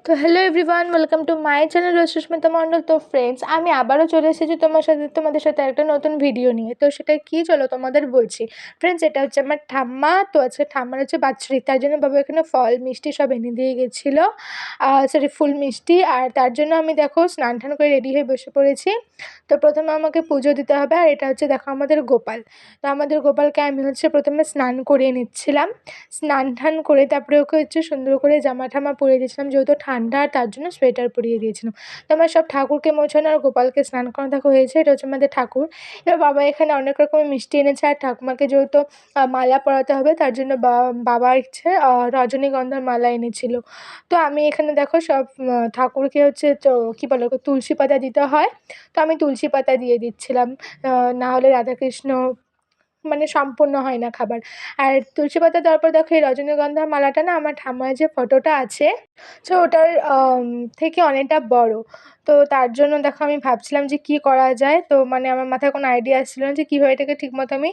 তো hello everyone, welcome to my channel Susmita Mondal. তো friends, আমি আবারও চলে এসেছি তোমাদের সাথে একটা নতুন ভিডিও নিয়ে। তো সেটা কি, চলো তোমাদের বলছি। ফ্রেন্ডস, এটা হচ্ছে আমার ঠাম্মা। তো আজকে ঠাম্মার হচ্ছে বাৎসরিক, তার জন্য বাবা এখানে ফল মিষ্টি সব এনে দিয়ে গেছিলো। সরি, ফুল মিষ্টি। আর তার জন্য আমি দেখো স্নান টান করে রেডি হয়ে বসে পড়েছি। তো প্রথমে আমাকে পুজো দিতে হবে। আর এটা হচ্ছে দেখো আমাদের গোপাল। তো আমাদের গোপালকে আমি হচ্ছে প্রথমে স্নান করিয়ে নিচ্ছিলাম। স্নান টান করে তারপরে ওকে হচ্ছে সুন্দর করে জামা ঠামা পরিয়ে দিয়েছিলাম, যেহেতু ঠান্ডা, আর তার জন্য সোয়েটার পরিয়ে দিয়েছিলাম। তো আমার সব ঠাকুরকে মোছানো আর গোপালকে স্নান করানো দেখো হয়েছে। এটা হচ্ছে আমাদের ঠাকুর। এবার বাবা এখানে অনেক রকমের মিষ্টি এনেছে, আর ঠাকুমাকে যেহেতু মালা পরাতে হবে তার জন্য বাবা ইচ্ছে রজনীগন্ধার মালা এনেছিল। তো আমি এখানে দেখো সব ঠাকুরকে হচ্ছে তো কী বলে ওকে, তুলসী পাতা দিতে হয়। তো আমি তুলসী পাতা দিয়ে দিচ্ছিলাম, না হলে রাধাকৃষ্ণ মানে সম্পূর্ণ হয় না খাবার। আর তুলসী পাতা দেওয়ার পর দেখো এই রজনীগন্ধার মালাটা না আমার ঠাম্মার যে ফটোটা আছে, সো ওটার থেকে অনেকটা বড়। তো তার জন্য দেখো আমি ভাবছিলাম যে কি করা যায়। তো মানে আমার মাথায় কোনো আইডিয়া আসছিল না যে কীভাবে এটাকে ঠিকমতো আমি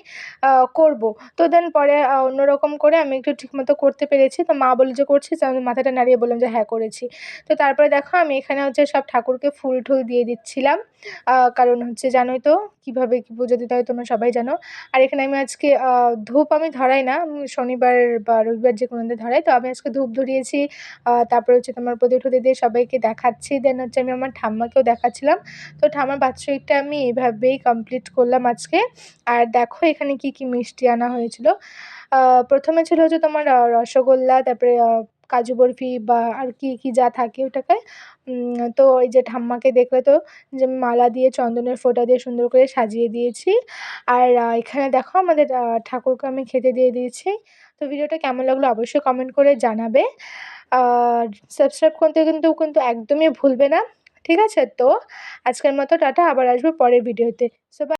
করব। তো দেন পরে অন্যরকম করে আমি একটু ঠিকমতো করতে পেরেছি। তো মা বলল যে করছিস? আমি মাথাটা নাড়িয়ে বললাম যে হ্যাঁ, করেছি। তো তারপরে দেখো আমি এখানে হচ্ছে সব ঠাকুরকে ফুল টুল দিয়ে দিচ্ছিলাম। কারণ হচ্ছে জানোই তো কীভাবে কী পুজো দিতে হয়, তোমরা সবাই জানো। আর এখানে আমি আজকে ধূপ আমি ধরাই না, শনিবার বা রবিবার যে কোনো দিন ধরাই। তো আমি আজকে ধূপ ধরিয়েছি। তারপরে হচ্ছে তোমার প্রদীপ টদীপ দিয়ে সবাইকে দেখাচ্ছি। দেন হচ্ছে আমি আমার ঠাম্মাকেও দেখাচ্ছিলাম। তো ঠাম্মার বাৎসরিকটা আমি এইভাবেই কমপ্লিট করলাম আজকে। আর দেখো এখানে কি কি মিষ্টি আনা হয়েছিল। প্রথমে ছিল হচ্ছে তোমার রসগোল্লা, তারপরে কাজু বরফি বা আর কি কি যা থাকে ওটাকে। তো এই যে ঠাম্মাকে দেখলে তো যে মালা দিয়ে চন্দনের ফোঁটা দিয়ে সুন্দর করে সাজিয়ে দিয়েছি। আর এখানে দেখো আমাদের ঠাকুরকে আমি খেতে দিয়ে দিয়েছি। তো ভিডিওটা কেমন লাগলো অবশ্যই কমেন্ট করে জানাবে। আর সাবস্ক্রাইব করতে কিন্তু একদমই ভুলবে না। ঠিক আছে? তো আজকের মতো টাটা, আবার আসবো পরের ভিডিওতে। সো